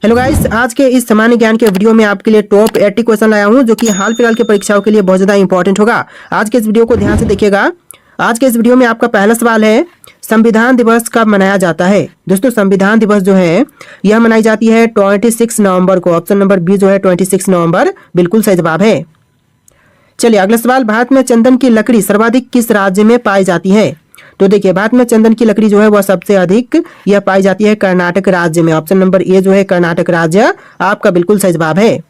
Hello guys, आज के इस सामान्य ज्ञान के वीडियो में आपके लिए टॉप 80 क्वेश्चन लाया हूं जो कि हाल फिलहाल की परीक्षाओं के लिए बहुत ज्यादा इंपॉर्टेंट होगा। आज के इस वीडियो को ध्यान से देखिएगा। आज के इस वीडियो में आपका पहला सवाल है, संविधान दिवस कब मनाया जाता है। दोस्तों, संविधान दिवस जो है यह मनाई जाती है 26 नवंबर को। ऑप्शन नंबर बी जो है 26 नवंबर बिल्कुल सही जवाब है। चलिए अगला सवाल, भारत में चंदन की लकड़ी सर्वाधिक किस राज्य में पाई जाती है। तो देखिए, भारत में चंदन की लकड़ी जो है वह सबसे अधिक यह पाई जाती है कर्नाटक राज्य में। ऑप्शन नंबर ए जो है कर्नाटक राज्य आपका बिल्कुल सही जवाब है।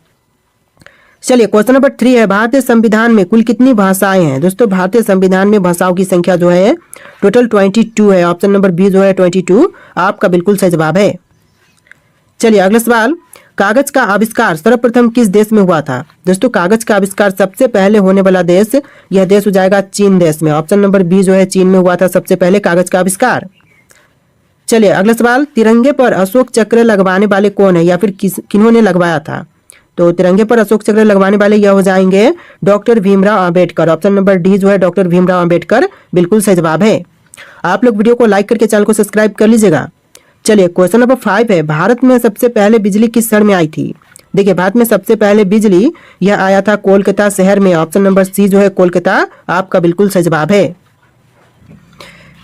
चलिए क्वेश्चन नंबर 3 है, भारतीय संविधान में कुल कितनी भाषाएं हैं। दोस्तों, भारतीय संविधान में भाषाओं की संख्या जो है टोटल 22 है। ऑप्शन नंबर बी जो है 22 आपका बिल्कुल सही जवाब है। चलिए अगला सवाल, कागज का आविष्कार सर्वप्रथम किस देश में हुआ था। दोस्तों, कागज का आविष्कार सबसे पहले होने वाला देश, यह देश हो जाएगा चीन देश में। ऑप्शन नंबर बी जो है चीन में हुआ था सबसे पहले कागज का आविष्कार। चलिए अगला सवाल, तिरंगे पर अशोक चक्र लगवाने वाले कौन है या फिर किन्होंने लगवाया था। तो तिरंगे पर अशोक चक्र लगवाने वाले यह हो जाएंगे doctor Bhimrao Ambedkar. Option number D जो है डॉक्टर भीमराव अम्बेडकर बिल्कुल सही जवाब है। आप लोग वीडियो को लाइक करके चैनल को सब्सक्राइब कर लीजिएगा। चलिए क्वेश्चन नंबर 5 है, भारत में सबसे पहले बिजली किस शहर में आई थी। देखिए, भारत में सबसे पहले बिजली यह आया था कोलकाता शहर में। ऑप्शन नंबर सी जो है कोलकाता आपका बिल्कुल सही जवाब है।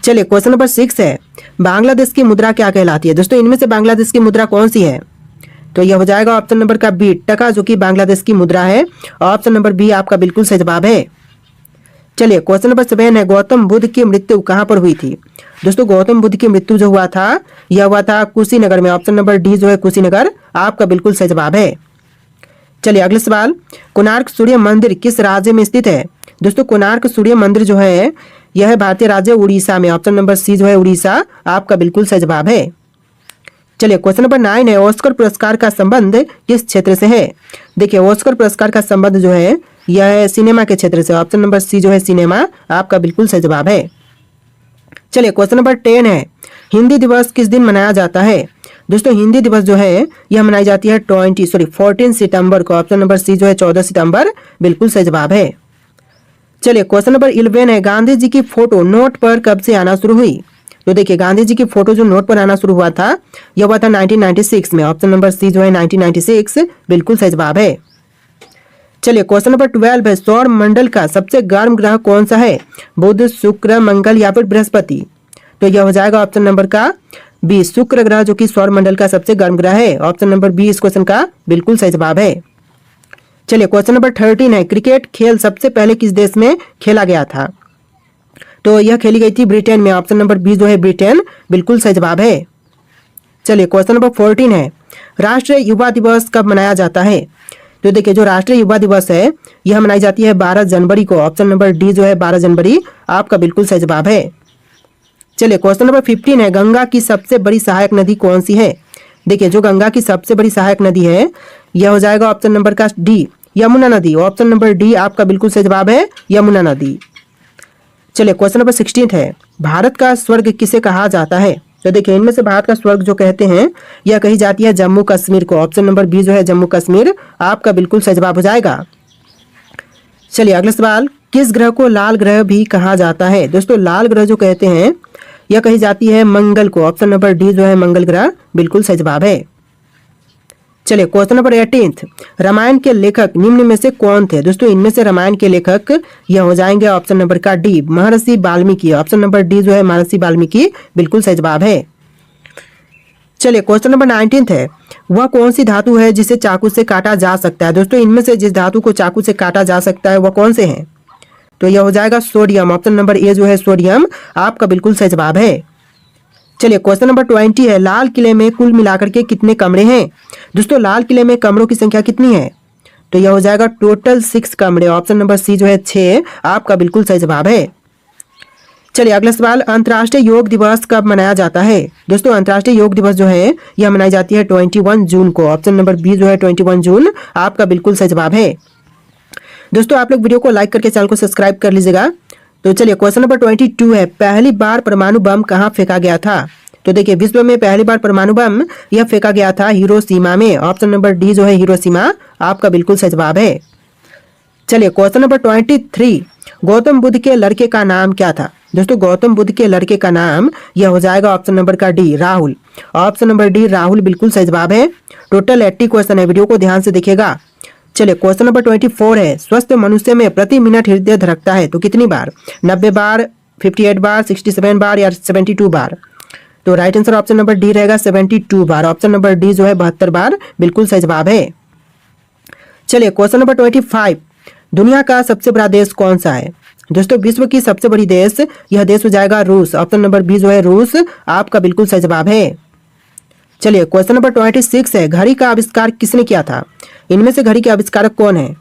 चलिए क्वेश्चन नंबर 6 है, बांग्लादेश की मुद्रा क्या कहलाती है। दोस्तों, इनमें से बांग्लादेश की मुद्रा कौन सी है। तो यह हो जाएगा ऑप्शन नंबर का बी टका, जो कि बांग्लादेश की मुद्रा है। ऑप्शन नंबर बी आपका बिल्कुल सही जवाब है। चलिए क्वेश्चन नंबर 7 है, गौतम बुद्ध की मृत्यु कहाँ पर हुई थी। दोस्तों, गौतम बुद्ध की मृत्यु जो हुआ था यह हुआ था कुशीनगर में। ऑप्शन नंबर डी जो है कुशीनगर आपका बिल्कुल सही जवाब है। चलिए अगला सवाल, कोणार्क सूर्य मंदिर किस राज्य में स्थित है। दोस्तों, कोणार्क सूर्य मंदिर जो है यह भारतीय राज्य उड़ीसा में। ऑप्शन नंबर सी जो है उड़ीसा आपका बिल्कुल सही जवाब है। चलिए क्वेश्चन नंबर 9 है, ऑस्कर पुरस्कार का संबंध किस क्षेत्र से है। देखिए, ऑस्कर पुरस्कार का संबंध जो है यह है सिनेमा के क्षेत्र से। ऑप्शन नंबर सी जो है सिनेमा आपका बिल्कुल सही जवाब है। चलिए क्वेश्चन नंबर 10 है, हिंदी दिवस किस दिन मनाया जाता है। दोस्तों, हिंदी दिवस जो है यह मनाई जाती है 14 सितंबर को। ऑप्शन नंबर सी जो है 14 सितंबर बिल्कुल सही जवाब है। चलिए क्वेश्चन नंबर 11 है, गांधी जी की फोटो नोट पर कब से आना शुरू हुई। तो देखिए, गांधी जी की फोटो जो नोट पर आना शुरू हुआ था यह हुआ था 1996 में। ऑप्शन नंबर सी जो है 1996 बिल्कुल सही जवाब है। चलिए क्वेश्चन नंबर 12 है, सौर मंडल का सबसे गर्म ग्रह कौन सा है। बुध, शुक्र, मंगल या फिर बृहस्पति। तो यह हो जाएगा ऑप्शन नंबर का बी शुक्र ग्रह, जो कि सौर मंडल का सबसे गर्म ग्रह है। ऑप्शन नंबर बी इस क्वेश्चन का बिल्कुल सही जवाब है। चलिए क्वेश्चन नंबर 13 है, क्रिकेट खेल सबसे पहले किस देश में खेला गया था। तो यह खेली गई थी ब्रिटेन में। ऑप्शन नंबर बी जो है ब्रिटेन बिल्कुल सही जवाब है। चलिए क्वेश्चन नंबर 14 है, राष्ट्रीय युवा दिवस कब मनाया जाता है। तो देखिए, जो राष्ट्रीय युवा दिवस है यह मनाई जाती है 12 जनवरी को। ऑप्शन नंबर डी जो है 12 जनवरी आपका बिल्कुल सही जवाब है। चलिए क्वेश्चन नंबर 15 है, गंगा की सबसे बड़ी सहायक नदी कौन सी है। देखिए, जो गंगा की सबसे बड़ी सहायक नदी है यह हो जाएगा ऑप्शन नंबर का डी यमुना नदी। ऑप्शन नंबर डी आपका बिल्कुल सही जवाब है यमुना नदी। चलिए क्वेश्चन नंबर 16 है, भारत का स्वर्ग किसे कहा जाता है। तो देखिए, इनमें से भारत का स्वर्ग जो कहते हैं यह कही जाती है जम्मू कश्मीर को। ऑप्शन नंबर बी जो है जम्मू कश्मीर आपका बिल्कुल सही जवाब हो जाएगा। चलिए अगला सवाल, किस ग्रह को लाल ग्रह भी कहा जाता है। दोस्तों, लाल ग्रह जो कहते हैं यह कही जाती है मंगल को। ऑप्शन नंबर डी जो है मंगल ग्रह बिल्कुल सही जवाब है। चलिए क्वेश्चन नंबर 18, रामायण के लेखक निम्न में से कौन थे। दोस्तों, इनमें से रामायण के लेखक यह हो जाएंगे ऑप्शन नंबर का डी महर्षि वाल्मीकि। ऑप्शन नंबर डी जो है महर्षि वाल्मीकि बिल्कुल सही जवाब है। चलिए क्वेश्चन नंबर 19 है, वह कौन सी धातु है जिसे चाकू से काटा जा सकता है। दोस्तों, इनमें से जिस धातु को चाकू से काटा जा सकता है वह कौन से हैं। तो यह हो जाएगा सोडियम। ऑप्शन नंबर ए जो है सोडियम आपका बिल्कुल सही जवाब है। चलिए क्वेश्चन नंबर 20 है, लाल किले में कुल मिलाकर के कितने कमरे हैं। दोस्तों, लाल किले में कमरों की संख्या कितनी है। तो यह हो जाएगा टोटल 6 कमरे। ऑप्शन नंबर सी जो है 6 आपका बिल्कुल सही जवाब है। चलिए अगला सवाल, अंतर्राष्ट्रीय योग दिवस कब मनाया जाता है। दोस्तों, अंतर्राष्ट्रीय योग दिवस जो है यह मनाई जाती है 21 जून को। ऑप्शन नंबर बी जो है 21 जून आपका बिल्कुल सही जवाब है। दोस्तों, आप लोग वीडियो को लाइक करके चैनल को सब्सक्राइब कर लीजिएगा। तो चलिए क्वेश्चन नंबर 22 है, पहली बार परमाणु बम कहाँ फेंका गया था। तो देखिए, विश्व में पहली बार परमाणु बम यह फेंका गया था हिरोशिमा में। ऑप्शन नंबर डी जो है हिरोशिमा आपका बिल्कुल सही जवाब है। चलिए क्वेश्चन नंबर 23, गौतम बुद्ध के लड़के का नाम क्या था। दोस्तों गौतम बुद्ध के लड़के का नाम यह हो जाएगा ऑप्शन नंबर का D, Rahul. Option number D, Rahul बिल्कुल सही जवाब है। टोटल 80 क्वेश्चन है, वीडियो को ध्यान से देखिएगा। चलिए क्वेश्चन नंबर 24 है, स्वस्थ मनुष्य में प्रति मिनट हृदय धड़कता है तो कितनी बार? 90 बार, 58 बार, 67 बार या 72 बार? तो right answer option number D रहेगा 72 बार। ऑप्शन नंबर डी जो है 72 बार बिल्कुल सही जवाब है। चलिए क्वेश्चन नंबर 25, दुनिया का सबसे बड़ा देश कौन सा है? दोस्तों विश्व की सबसे बड़ी देश, यह देश हो जाएगा रूस। ऑप्शन नंबर बी जो है रूस आपका बिल्कुल सही जवाब है। चलिए क्वेश्चन नंबर 26 है, घड़ी का आविष्कार किसने किया था? इनमें से घड़ी के आविष्कारक कौन है?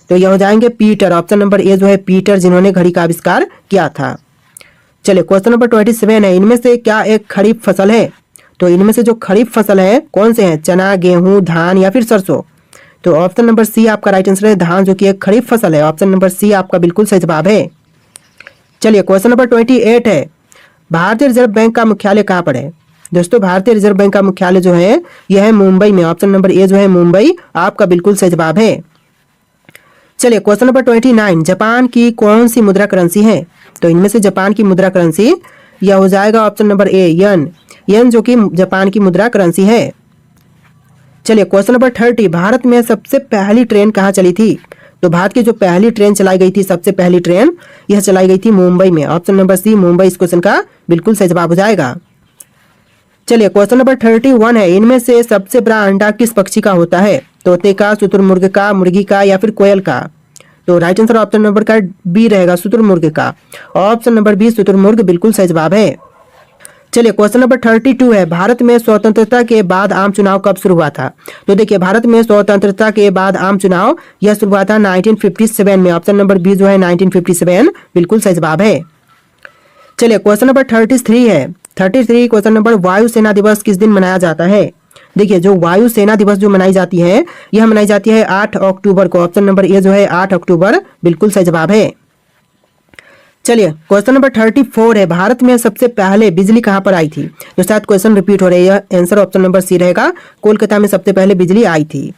तो यह हो जाएंगे पीटर। ऑप्शन नंबर ए जो है पीटर, जिन्होंने घड़ी का आविष्कार किया था। चलिए क्वेश्चन नंबर 27 है, इनमें से क्या एक खरीफ फसल है? तो इनमें से जो खरीफ फसल है कौन से हैं? चना, गेहूं, धान या फिर सरसों? तो ऑप्शन नंबर सी आपका राइट आंसर है, धान, जो कि एक खरीफ फसल है। ऑप्शन नंबर सी आपका बिल्कुल सही जवाब है। चलिए क्वेश्चन नंबर 28 है, भारतीय रिजर्व बैंक का मुख्यालय कहाँ पर है? दोस्तों भारतीय रिजर्व बैंक का मुख्यालय जो है यह है मुंबई में। ऑप्शन नंबर ए जो है मुंबई आपका बिल्कुल सही जवाब है। चलिए क्वेश्चन नंबर 29, जापान की कौन सी मुद्रा करेंसी है? तो इनमें से जापान की मुद्रा करेंसी यह हो जाएगा ऑप्शन नंबर ए यन, यन जो कि जापान की मुद्रा करेंसी है। चलिए क्वेश्चन नंबर 30, भारत में सबसे पहली ट्रेन कहाँ चली थी? तो भारत की जो पहली ट्रेन चलाई गई थी, सबसे पहली ट्रेन यह चलाई गई थी मुंबई में। ऑप्शन नंबर सी मुंबई इस क्वेश्चन का बिल्कुल सही जवाब हो जाएगा। चलिए क्वेश्चन नंबर 31 है, इनमें से सबसे बड़ा अंडा किस पक्षी का होता है? तोते का, शुतुरमुर्ग का, मुर्गी का या फिर कोयल का? तो राइट आंसर ऑप्शन नंबर का बी रहेगा, शुतुरमुर्ग का। ऑप्शन नंबर बी शुतुरमुर्ग बिल्कुल सही जवाब है। चलिए क्वेश्चन नंबर 32 है, भारत में स्वतंत्रता के बाद आम चुनाव कब शुरू हुआ था? तो देखिए भारत में स्वतंत्रता के बाद आम चुनाव यह शुरू हुआ था 1957 में। ऑप्शन नंबर बी जो है 1957 बिल्कुल सही जवाब है। चलिए क्वेश्चन नंबर 33 है, 33 क्वेश्चन नंबर, वायुसेना दिवस किस दिन मनाया जाता है? देखिए जो वायुसेना दिवस जो मनाई जाती है यह मनाई जाती है 8 अक्टूबर को। ऑप्शन नंबर ए जो है 8 अक्टूबर बिल्कुल सही जवाब है। चलिए क्वेश्चन नंबर 34 है, भारत में सबसे पहले बिजली कहाँ पर आई थी? तो शायद क्वेश्चन रिपीट हो रही है, आंसर ऑप्शन नंबर सी रहेगा, कोलकाता में सबसे पहले बिजली आई थी।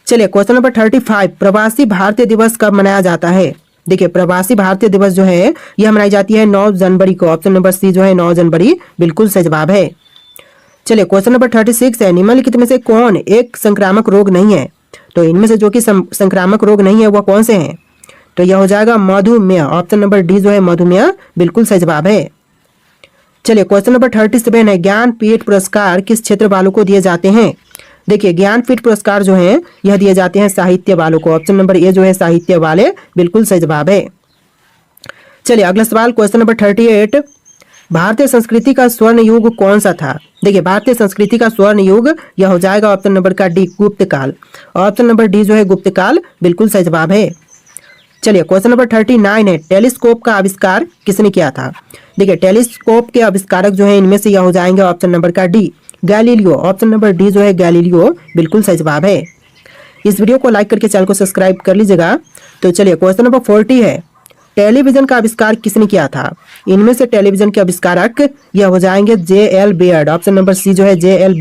चलिए क्वेश्चन नंबर 35, प्रवासी भारतीय दिवस कब मनाया जाता है? देखिए प्रवासी भारतीय दिवस जो है यह मनाई जाती है 9 जनवरी को। ऑप्शन नंबर सी जो है 9 जनवरी बिल्कुल सही जवाब है। चलिए क्वेश्चन नंबर 36 है, निम्नलिखित में से कौन एक संक्रामक रोग नहीं है? तो इनमें से जो कि संक्रामक रोग नहीं है वह कौन से हैं? तो यह हो जाएगा मधुमेह। ऑप्शन नंबर डी जो है मधुमेह बिल्कुल सही जवाब है। चलिए क्वेश्चन नंबर 37 है, ज्ञानपीठ पुरस्कार किस क्षेत्र वालों को दिए जाते हैं? देखिए ज्ञानपीठ पुरस्कार जो है यह दिए जाते हैं साहित्य वालों को। ऑप्शन नंबर ए जो है साहित्य वाले बिल्कुल सही जवाब है। चलिए अगला सवाल क्वेश्चन नंबर 38, भारतीय संस्कृति का स्वर्ण युग कौन सा था? देखिए भारतीय संस्कृति का स्वर्ण युग यह हो जाएगा ऑप्शन नंबर का डी, गुप्त काल। ऑप्शन नंबर डी जो है गुप्त काल बिल्कुल सही जवाब है। चलिए क्वेश्चन नंबर 39 है, टेलीस्कोप का आविष्कार किसने किया था? देखिए टेलीस्कोप के आविष्कारक जो है इनमें से यह हो जाएंगे ऑप्शन नंबर का D, Galileo. Option number D जो है गैलीलियो बिल्कुल सही जवाब है। इस वीडियो को लाइक करके चैनल को सब्सक्राइब कर लीजिएगा। तो चलिए क्वेश्चन नंबर 40 है, टेलीविजन का आविष्कार किसने किया था? इनमें से टेलीविजन के आविष्कारक यह हो जाएंगे J L Baird. Option number C जो है जे एल